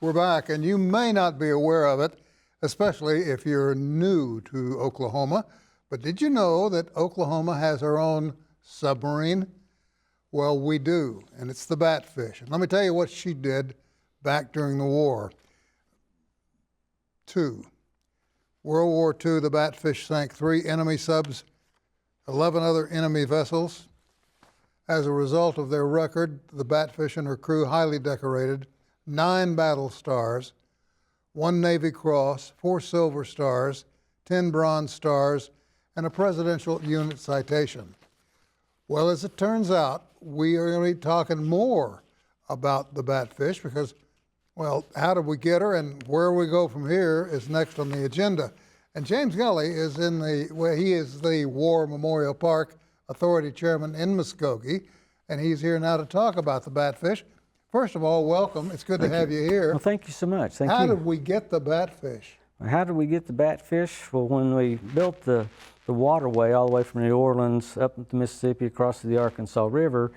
We're back, and you may not be aware of it, especially if you're new to Oklahoma. But did you know that Oklahoma has our own submarine? Well, we do, and it's the Batfish. And let me tell you what she did back during the war. World War II, the Batfish sank 3 enemy subs, 11 other enemy vessels. As a result of their record, the Batfish and her crew highly decorated, 9 battle stars, 1 Navy Cross, 4 Silver Stars, 10 Bronze Stars, and a Presidential Unit Citation. Well, as it turns out, we are going to be talking more about the Batfish because, well, how did we get her and where we go from here is next on the agenda. And James Gulley is he is the War Memorial Park Authority Chairman in Muskogee, and he's here now to talk about the Batfish. First of all, welcome. It's good to have you here. Well, thank you so much. Thank you. How did we get the Batfish? How did we get the Batfish? Well, when we built the waterway all the way from New Orleans up the Mississippi across to the Arkansas River,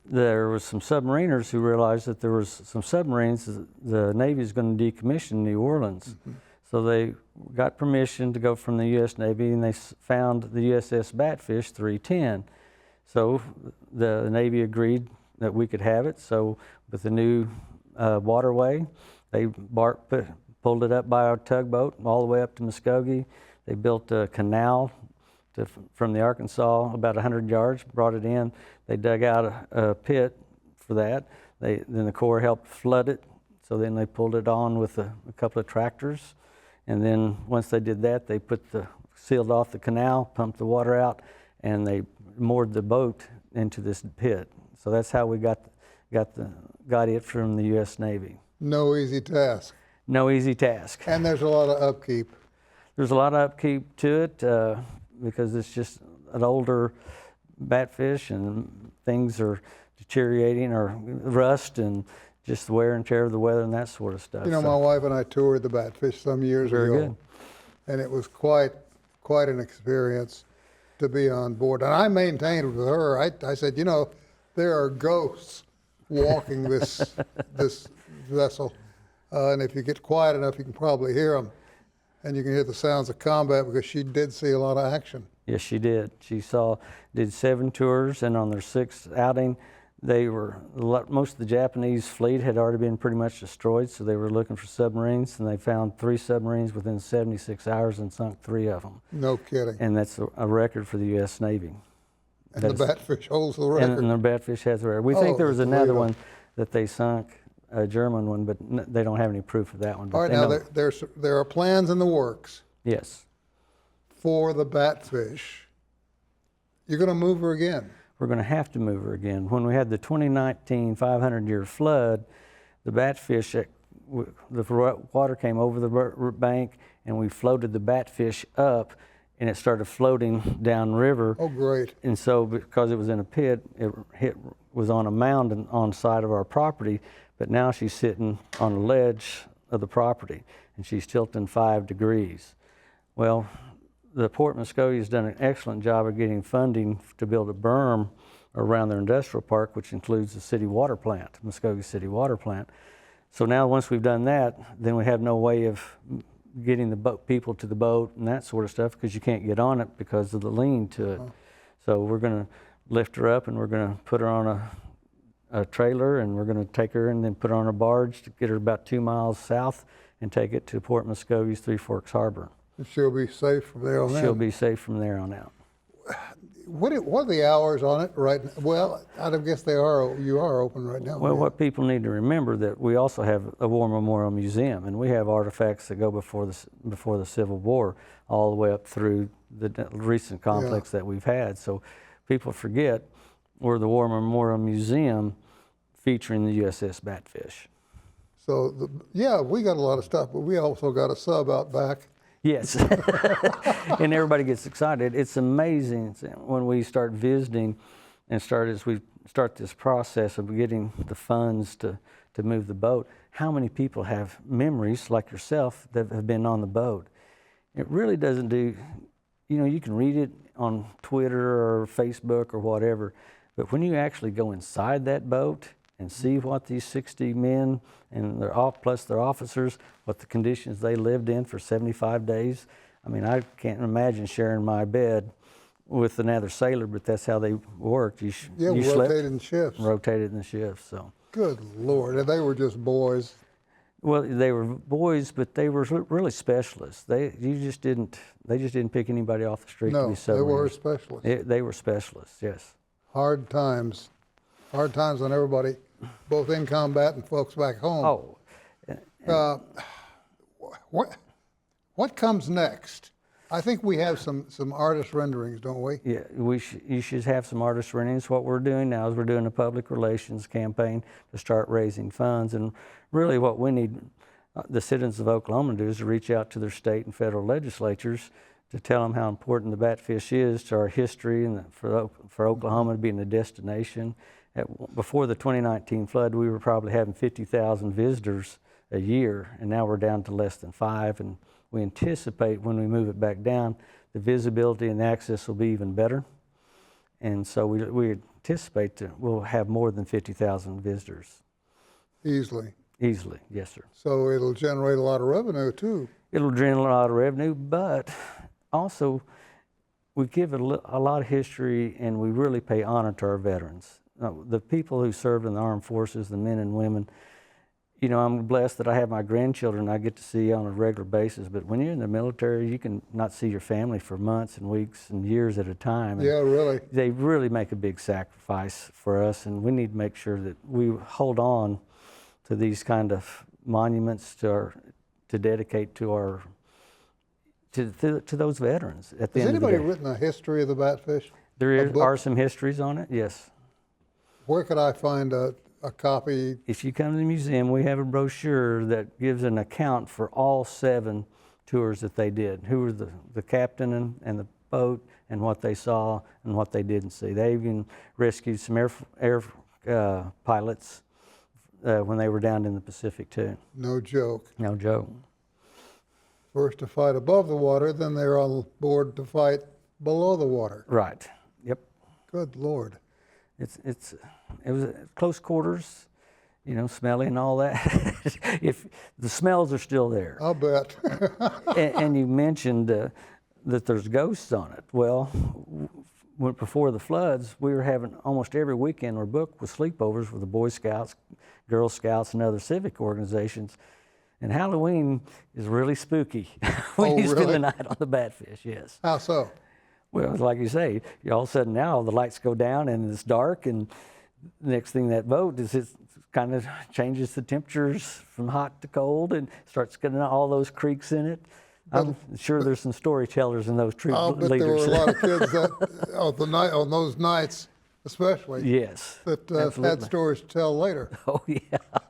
there was some submariners who realized that there was some submarines the Navy is going to decommission in New Orleans. Mm-hmm. So they got permission to go from the U.S. Navy, and they found the USS Batfish 310. So the Navy agreed that we could have it. So with the new waterway, they pulled it up by our tugboat all the way up to Muskogee. They built a canal from the Arkansas about 100 yards, brought it in. They dug out a pit for that. Then the Corps helped flood it. So then they pulled it on with a couple of tractors. And then once they did that, they sealed off the canal, pumped the water out, and they moored the boat into this pit. So that's how we got it from the U.S. Navy. No easy task. No easy task. And there's a lot of upkeep. There's a lot of upkeep to it because it's just an older Batfish and things are deteriorating or rust and just the wear and tear of the weather and that sort of stuff. You know, my wife and I toured the Batfish some years ago. Very good. And it was quite an experience to be on board. And I maintained with her, I said, you know, there are ghosts walking this vessel. And if you get quiet enough, you can probably hear them. And you can hear the sounds of combat because she did see a lot of action. Yes, she did. She did 7 tours, and on their 6th outing, most of the Japanese fleet had already been pretty much destroyed, so they were looking for submarines, and they found 3 submarines within 76 hours and sunk 3 of them. No kidding. And that's a record for the U.S. Navy. And the Batfish holds the record. And the Batfish has the record. We think there was another one that they sunk, a German one, but they don't have any proof of that one. All right, now there are plans in the works. Yes. For the Batfish. You're going to move her again. We're going to have to move her again. When we had the 2019 500-year flood, the Batfish, the water came over the bank, and we floated the Batfish up, and it started floating downriver. Oh, great. And so because it was in a pit, it was on a mound on the side of our property, but now she's sitting on a ledge of the property, and she's tilting 5 degrees. Well, the Port Muskogee has done an excellent job of getting funding to build a berm around their industrial park, which includes the city water plant, Muskogee City Water Plant. So now once we've done that, then we have no way of getting the people to the boat and that sort of stuff because you can't get on it because of the lean to it. So we're going to lift her up and we're going to put her on a trailer, and we're going to take her and then put her on a barge to get her about 2 miles south and take it to Port Muskogee's Three Forks Harbor. And she'll be safe from there on out. She'll be safe from there on out. What are the hours on it right now? Well, I guess you are open right now. Well, what people need to remember that we also have a War Memorial Museum, and we have artifacts that go before the Civil War, all the way up through the recent conflicts that we've had. So people forget we're the War Memorial Museum featuring the USS Batfish. So, we got a lot of stuff, but we also got a sub out back. Yes, and everybody gets excited. It's amazing when we start visiting and as we start this process of getting the funds to move the boat, how many people have memories like yourself that have been on the boat. It really doesn't do, you can read it on Twitter or Facebook or whatever, but when you actually go inside that boat and see what these 60 men and plus their officers, what the conditions they lived in for 75 days. I mean, I can't imagine sharing my bed with another sailor, but that's how they worked. You rotated in shifts. Rotated in the shifts, so. Good Lord, and they were just boys. Well, they were boys, but they were really specialists. They just didn't pick anybody off the street to be No, submariners. they were specialists. They were specialists, yes. Hard times on everybody, both in combat and folks back home. Oh, What comes next? I think we have some artist renderings, don't we? yeah, you should have some artist renderings. What we're doing now is we're doing a public relations campaign to start raising funds. And really what we need the citizens of Oklahoma to do is to reach out to their state and federal legislatures to tell them how important the Batfish is to our history and for Oklahoma being a destination. Before the 2019 flood, we were probably having 50,000 visitors a year, and now we're down to less than 5. And we anticipate when we move it back down, the visibility and the access will be even better. And so we anticipate that we'll have more than 50,000 visitors. Easily. Easily, yes, sir. So it'll generate a lot of revenue too. It'll generate a lot of revenue, but also we give it a lot of history, and we really pay honor to our veterans. The people who served in the armed forces, the men and women, you know, I'm blessed that I have my grandchildren I get to see on a regular basis, but when you're in the military, you can not see your family for months and weeks and years at a time. Yeah, really. They really make a big sacrifice for us, and we need to make sure that we hold on to these kind of monuments to dedicate to those veterans at the Has end of the anybody day. written a history of the Batfish? There book? are some histories on it, yes. Where could I find a copy? If you come to the museum, we have a brochure that gives an account for all 7 tours that they did. Who were the captain and the boat, and what they saw and what they didn't see. They even rescued some air pilots when they were down in the Pacific too. No joke. No joke. First to fight above the water, then they're on board to fight below the water. Right. Yep. Good Lord. It was close quarters, you know, smelly and all that. If the smells are still there. I'll bet. and you mentioned that there's ghosts on it. Well, before the floods, we were having almost every weekend we're booked with sleepovers with the Boy Scouts, Girl Scouts, and other civic organizations. And Halloween is really spooky when you spend the night on the Batfish, yes. How so? Well, like you say, all of a sudden now the lights go down and it's dark, and the next thing that boat is, it kind of changes the temperatures from hot to cold and starts getting all those creeks in it. I'm sure there's some storytellers in those troop I'll bet leaders. there were a lot of kids that on those nights especially. Yes. That had absolutely. stories to tell later. Oh, yeah.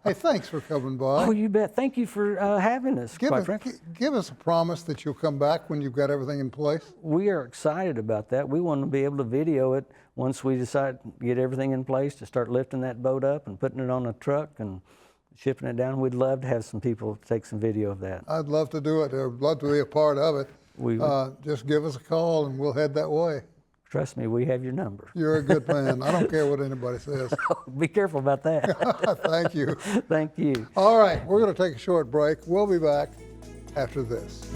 Hey, thanks for coming by. Oh, you bet. Thank you for having us, quite frankly. Give us a promise that you'll come back when you've got everything in place. We are excited about that. We want to be able to video it once we decide to get everything in place to start lifting that boat up and putting it on a truck and shipping it down. We'd love to have some people take some video of that. I'd love to do it. I'd love to be a part of it. Just give us a call and we'll head that way. Trust me, we have your number. You're a good man. I don't care what anybody says. Be careful about that. Thank you. Thank you. All right, we're going to take a short break. We'll be back after this.